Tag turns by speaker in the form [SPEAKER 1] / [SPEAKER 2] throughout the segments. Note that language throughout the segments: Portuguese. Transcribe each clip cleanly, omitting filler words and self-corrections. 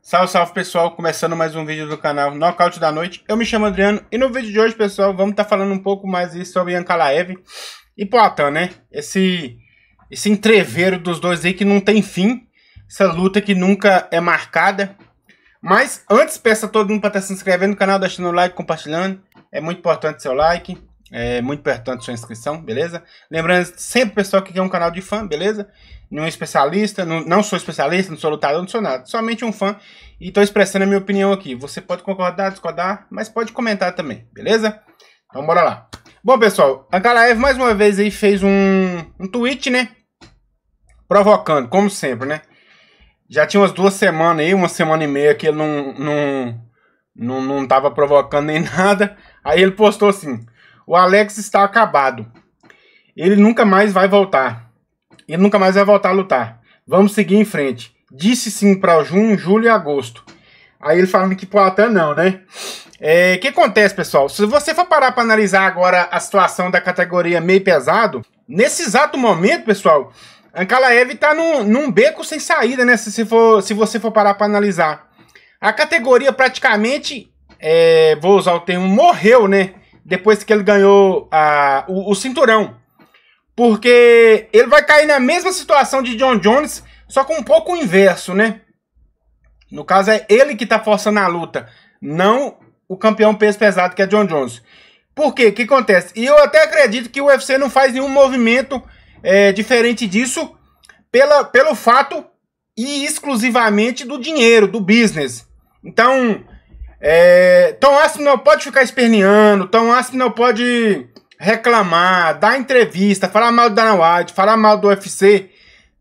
[SPEAKER 1] Salve, salve pessoal, começando mais um vídeo do canal Nocaute da Noite. Eu me chamo Adriano e no vídeo de hoje, pessoal, vamos estar falando um pouco mais sobre Ankalaev e Poatan, né? Esse entreveiro dos dois aí que não tem fim, essa luta que nunca é marcada. Mas antes, peço a todo mundo para estar se inscrevendo no canal, deixando o like, compartilhando. É muito importante seu like, é muito importante sua inscrição, beleza? Lembrando sempre, pessoal, que aqui é um canal de fã, beleza? Não é especialista, não sou especialista, não sou lutador, não sou nada. Somente um fã e estou expressando a minha opinião aqui. Você pode concordar, discordar, mas pode comentar também, beleza? Então bora lá. Bom, pessoal, Ankalaev mais uma vez aí fez um tweet, né? Provocando, como sempre, né? Já tinha umas 2 semanas aí, 1 semana e meia que ele não tava provocando nem nada. Aí ele postou assim: o Alex está acabado. Ele nunca mais vai voltar. Ele nunca mais vai voltar a lutar. Vamos seguir em frente. Disse sim para junho, julho e agosto. Aí ele falando que Poatan não, né? O que acontece, pessoal? Se você for parar para analisar agora a situação da categoria meio pesado, nesse exato momento, pessoal, Ankalaev tá num beco sem saída, né? Se você for parar para analisar. A categoria praticamente, vou usar o termo, morreu, né? Depois que ele ganhou o cinturão. Porque ele vai cair na mesma situação de Jon Jones, só com um pouco o inverso, né? No caso, é ele que tá forçando a luta, não o campeão peso pesado, que é Jon Jones. Por quê? O que acontece? E eu até acredito que o UFC não faz nenhum movimento diferente disso, pelo fato e exclusivamente do dinheiro, do business. Então, Tom Aspinall pode ficar esperneando, Tom Aspinall pode reclamar, dar entrevista, falar mal do Dana White, falar mal do UFC.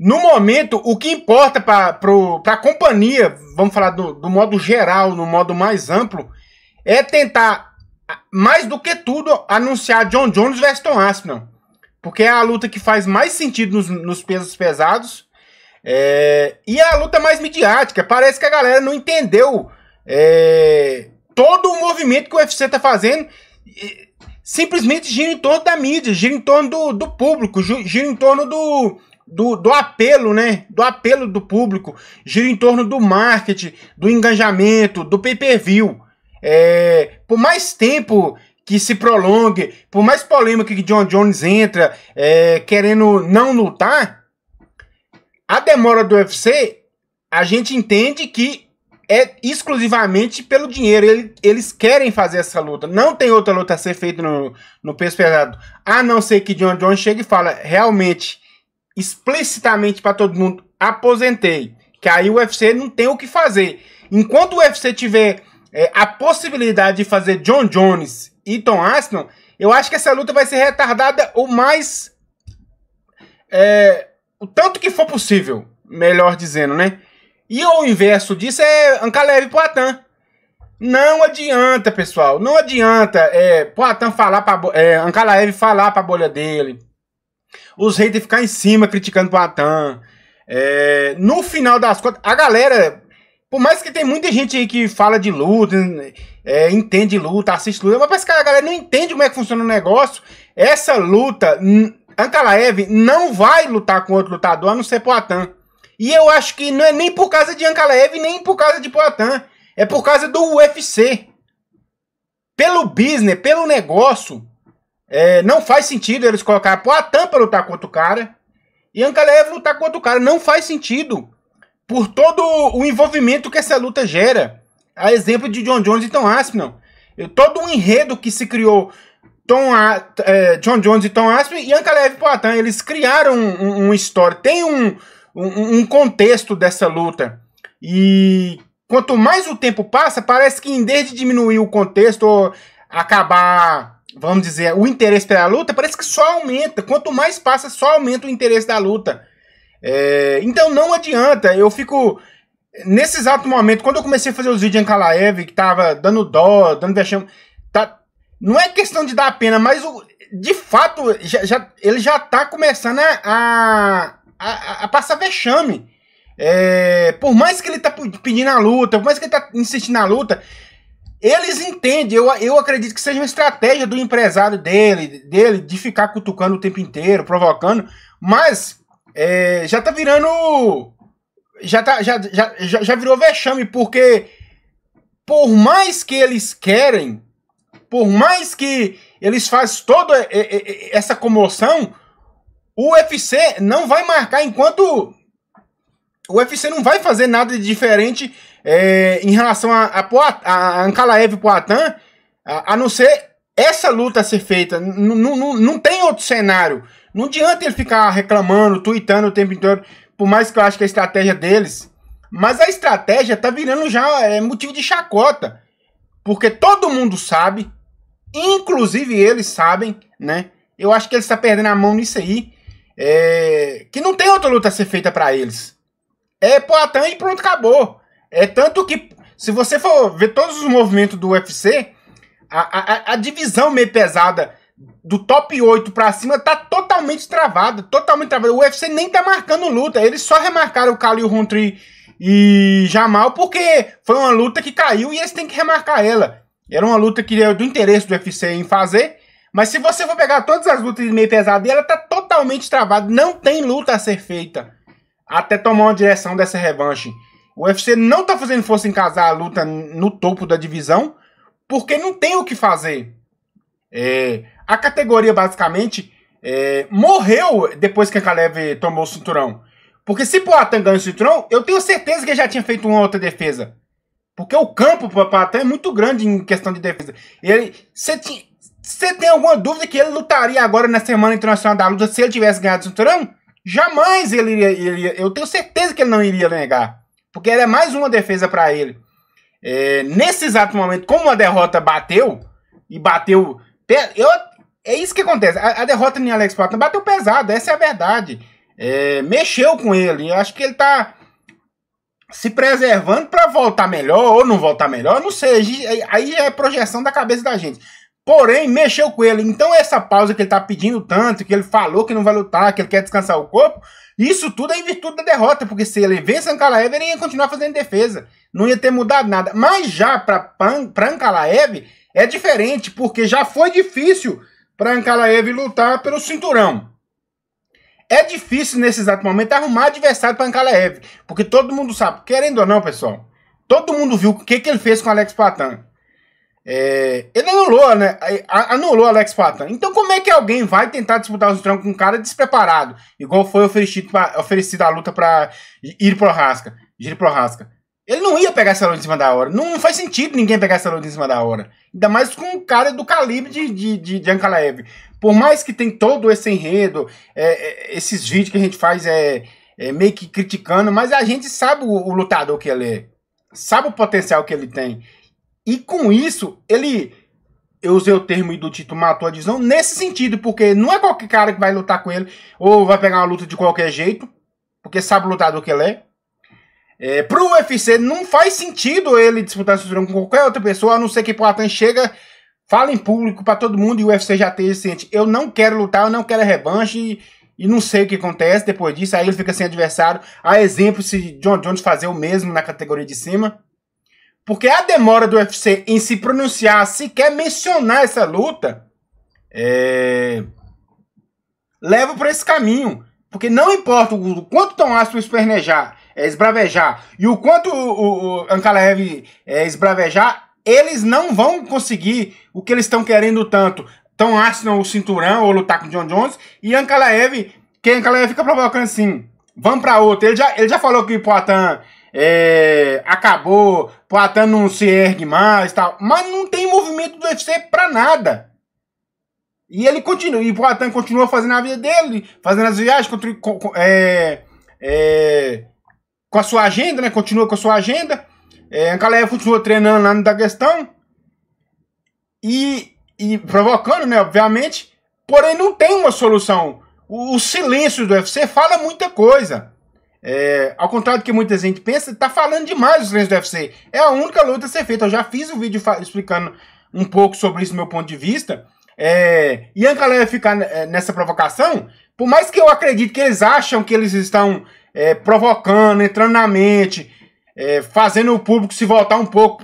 [SPEAKER 1] No momento, o que importa para a companhia, vamos falar do modo geral, no modo mais amplo, é tentar, mais do que tudo, anunciar Jon Jones versus Tom Aspinall. Porque é a luta que faz mais sentido nos pesos pesados. E é a luta mais midiática. Parece que a galera não entendeu todo o movimento que o UFC está fazendo. Simplesmente gira em torno da mídia, gira em torno do público, gira em torno do apelo, né? Do apelo do público, gira em torno do marketing, do engajamento, do pay-per-view. Por mais tempo que se prolongue, por mais polêmica que Jon Jones entra, querendo não lutar, a demora do UFC, a gente entende que é exclusivamente pelo dinheiro. Eles querem fazer essa luta. Não tem outra luta a ser feita no peso pesado. A não ser que Jon Jones chegue e fala realmente, explicitamente para todo mundo, aposentei. Que aí o UFC não tem o que fazer. Enquanto o UFC tiver a possibilidade de fazer Jon Jones e Tom Aspinall, eu acho que essa luta vai ser retardada o mais... o tanto que for possível, melhor dizendo, né? E o inverso disso é Ankalaev e Poatan. Não adianta, pessoal. Não adianta Poatan falar Ankalaev falar pra bolha dele. Os haters ficar em cima criticando Poatan. No final das contas, a galera, por mais que tem muita gente aí que fala de luta, entende luta, assiste luta, mas parece que a galera não entende como é que funciona o negócio. Essa luta, Ankalaev não vai lutar com outro lutador a não ser Poatan. E eu acho que não é nem por causa de Ankalaev, nem por causa de Poatan. É por causa do UFC. Pelo business, pelo negócio, não faz sentido eles colocarem Poatan para lutar contra o cara e Ankalaev lutar contra o cara. Não faz sentido. Por todo o envolvimento que essa luta gera. A exemplo de Jon Jones e Tom Aspinall. Todo o enredo que se criou Jon Jones e Tom Aspinall e Ankalaev e Poatan. Eles criaram uma história. Tem um contexto dessa luta. E quanto mais o tempo passa, parece que em vez de diminuir o contexto ou acabar, vamos dizer, o interesse pela luta, parece que só aumenta. Quanto mais passa, só aumenta o interesse da luta. Então não adianta. Eu fico... Nesse exato momento, quando eu comecei a fazer os vídeos de Ankalaev, que tava dando dó, dando vexame, não é questão de dar pena, mas de fato ele já tá começando a passar vexame. Por mais que ele tá pedindo a luta, por mais que ele tá insistindo na luta, eles entendem. Eu acredito que seja uma estratégia do empresário dele de ficar cutucando o tempo inteiro, provocando, mas já tá virando já virou vexame, porque por mais que eles querem, por mais que eles façam toda essa comoção, o UFC não vai marcar enquanto... O UFC não vai fazer nada de diferente em relação a Ankalaev e Poatan, a não ser essa luta a ser feita. Não tem outro cenário. Não adianta ele ficar reclamando, tweetando o tempo inteiro, por mais que eu acho que a estratégia deles... Mas a estratégia tá virando já motivo de chacota. Porque todo mundo sabe, inclusive eles sabem, né? Eu acho que eles estão perdendo a mão nisso aí. Que não tem outra luta a ser feita para eles. É Poatan e pronto, acabou. Tanto que, se você for ver todos os movimentos do UFC, a divisão meio pesada do top 8 pra cima tá totalmente travada. Totalmente travada. O UFC nem tá marcando luta. Eles só remarcaram o Khalil Rountree e Jamal porque foi uma luta que caiu e eles têm que remarcar ela. Era uma luta que é do interesse do UFC em fazer. Mas se você for pegar todas as lutas de meio pesado, ela tá totalmente travada. Não tem luta a ser feita até tomar uma direção dessa revanche. O UFC não tá fazendo força em casar a luta no topo da divisão, porque não tem o que fazer. A categoria basicamente morreu depois que a Ankalaev tomou o cinturão. Porque se Poatan ganha o cinturão, eu tenho certeza que ele já tinha feito uma outra defesa. Porque o campo para Poatan é muito grande em questão de defesa. Você tem alguma dúvida que ele lutaria agora na Semana Internacional da Luta se ele tivesse ganhado o cinturão? Jamais ele iria. Eu tenho certeza que ele não iria negar. Porque era mais uma defesa para ele. Nesse exato momento, como a derrota bateu, e bateu... É isso que acontece. A derrota em Alex Poatan bateu pesado, essa é a verdade. Mexeu com ele. Eu acho que ele tá se preservando para voltar melhor ou não voltar melhor, não sei. Aí é projeção da cabeça da gente. Porém, mexeu com ele. Então essa pausa que ele tá pedindo tanto, que ele falou que não vai lutar, que ele quer descansar o corpo, isso tudo é em virtude da derrota, porque se ele vence Ankalaev, ele ia continuar fazendo defesa. Não ia ter mudado nada. Mas já para Ankalaev é diferente, porque já foi difícil para Ankalaev lutar pelo cinturão. É difícil nesse exato momento arrumar adversário para Ankalaev, porque todo mundo sabe, querendo ou não, pessoal, todo mundo viu o que ele fez com Alex Poatan. Ele anulou, né? Anulou Alex Poatan. Então como é que alguém vai tentar disputar o cinturão com um cara despreparado, igual foi oferecido a luta para Jiri Prochazka? Ele não ia pegar essa luta em cima da hora. Não faz sentido ninguém pegar essa luta em cima da hora. Ainda mais com um cara do calibre de Ankalaev. Por mais que tem todo esse enredo, esses vídeos que a gente faz meio que criticando, mas a gente sabe o lutador que ele é. Sabe o potencial que ele tem. E com isso, eu usei o termo e do título matou a divisão nesse sentido, porque não é qualquer cara que vai lutar com ele, ou vai pegar uma luta de qualquer jeito, porque sabe o lutador que ele é. Pro UFC não faz sentido ele disputar esse cinturão com qualquer outra pessoa, a não ser que Poatan chega, fala em público pra todo mundo e o UFC já esteja ciente. Eu não quero lutar, eu não quero revanche e não sei o que acontece depois disso. Aí ele fica sem adversário. A exemplo, se John Jones fazer o mesmo na categoria de cima. Porque a demora do UFC em se pronunciar, sequer mencionar essa luta, leva por esse caminho. Porque não importa o quanto Tom Aspinall esbravejar, e o quanto o Ankalaev esbravejar, eles não vão conseguir o que eles estão querendo tanto. Tom Aspinall o cinturão, ou lutar com John Jones, e Ankalaev, que Ankalaev fica provocando assim, vamos pra outra. Ele já falou que Poatan acabou, Poatan não se ergue mais, tal, mas não tem movimento do UFC pra nada. E ele continua, e Poatan continua fazendo a vida dele, fazendo as viagens, com a sua agenda, né? Continua com a sua agenda. Ankalaev continua treinando lá no Daguestão e provocando, né? Obviamente, porém não tem uma solução. O silêncio do UFC fala muita coisa. Ao contrário do que muita gente pensa, tá falando demais o silêncio do UFC. É a única luta a ser feita. Eu já fiz um vídeo explicando um pouco sobre isso do meu ponto de vista. E Ankalaev ficar nessa provocação, por mais que eu acredite que eles acham que eles estão provocando, entrando na mente, fazendo o público se voltar um pouco,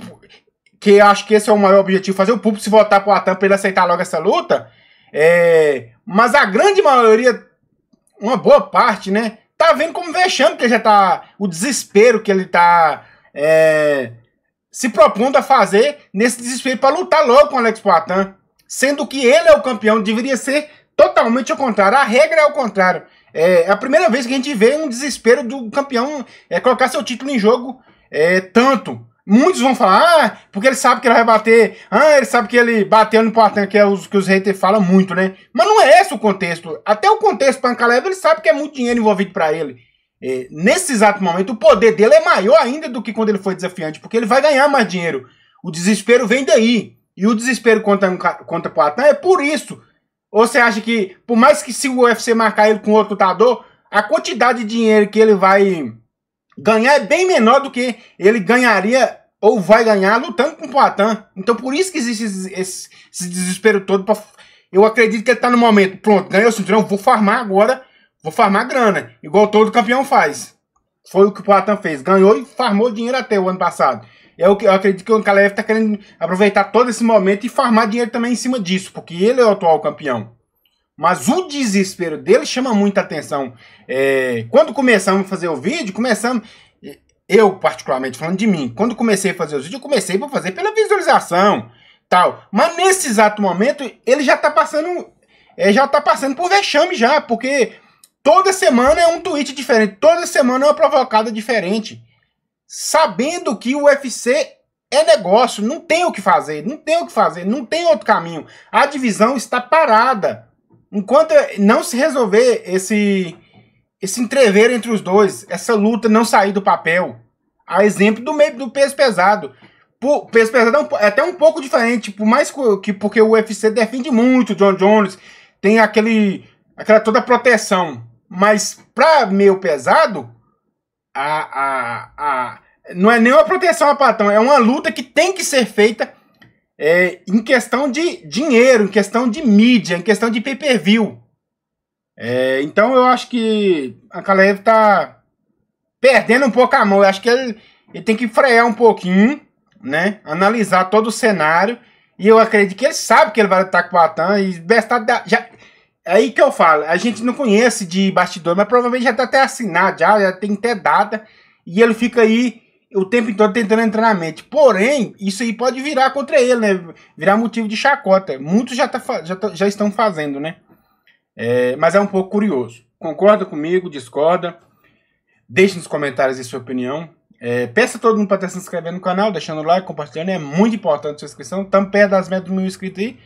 [SPEAKER 1] que eu acho que esse é o maior objetivo, fazer o público se voltar pro Poatan para ele aceitar logo essa luta, mas a grande maioria, uma boa parte, né, tá vendo como vexame que ele já tá... O desespero que ele tá se propondo a fazer nesse desespero para lutar logo com o Alex Poatan. Sendo que ele é o campeão, deveria ser totalmente ao contrário. A regra é o contrário. É a primeira vez que a gente vê um desespero do campeão colocar seu título em jogo tanto. Muitos vão falar, porque ele sabe que ele vai bater, ele sabe que ele bateu no Poatan, que é os que os haters falam muito, né? Mas não é esse o contexto. Até o contexto para Ankalaev, ele sabe que é muito dinheiro envolvido para ele. Nesse exato momento, o poder dele é maior ainda do que quando ele foi desafiante, porque ele vai ganhar mais dinheiro. O desespero vem daí. E o desespero contra o Poatan é por isso. Ou você acha que, por mais que se o UFC marcar ele com outro lutador, a quantidade de dinheiro que ele vai ganhar é bem menor do que ele ganharia ou vai ganhar lutando com o Poatan. Então por isso que existe esse desespero todo. Eu acredito que ele tá no momento, pronto, ganhou o cinturão, vou farmar agora, vou farmar grana, igual todo campeão faz. Foi o que o Poatan fez, ganhou e farmou dinheiro até o ano passado. Eu acredito que o Ankalaev tá querendo aproveitar todo esse momento e farmar dinheiro também em cima disso, porque ele é o atual campeão. Mas o desespero dele chama muita atenção. Quando começamos a fazer o vídeo, eu particularmente falando de mim, quando comecei a fazer os vídeos, eu comecei a fazer pela visualização, tal. Mas nesse exato momento, ele já tá passando por vexame já, porque toda semana é um tweet diferente, toda semana é uma provocada diferente. Sabendo que o UFC é negócio, não tem o que fazer, não tem outro caminho. A divisão está parada. Enquanto não se resolver esse entrever entre os dois, essa luta não sair do papel, a exemplo do peso pesado. O peso pesado é até um pouco diferente, por mais que porque o UFC defende muito o John Jones, tem aquela toda proteção. Mas para meio pesado, não é nem uma proteção a Poatan, é uma luta que tem que ser feita em questão de dinheiro, em questão de mídia, em questão de pay-per-view. Então eu acho que Ankalaev tá perdendo um pouco a mão. Eu acho que ele tem que frear um pouquinho, né? Analisar todo o cenário. E eu acredito que ele sabe que ele vai lutar com o Poatan. E é aí que eu falo. A gente não conhece de bastidor, mas provavelmente já tá até assinado, já tem até data. E ele fica aí o tempo todo tentando entrar na mente. Porém, isso aí pode virar contra ele, né? Virar motivo de chacota. Muitos já estão fazendo, né? Mas é um pouco curioso. Concorda comigo? Discorda? Deixe nos comentários a sua opinião. Peça a todo mundo para estar se inscrevendo no canal, deixando o like, compartilhando. É muito importante a sua inscrição. Estamos perto das metas dos 1000 inscritos aí.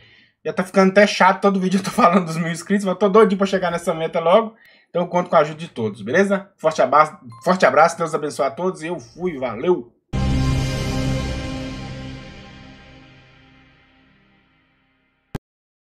[SPEAKER 1] Já tá ficando até chato todo vídeo eu tô falando dos 1000 inscritos, mas tô doidinho para chegar nessa meta logo. Então eu conto com a ajuda de todos, beleza? Forte abraço, Deus abençoe a todos e eu fui, valeu!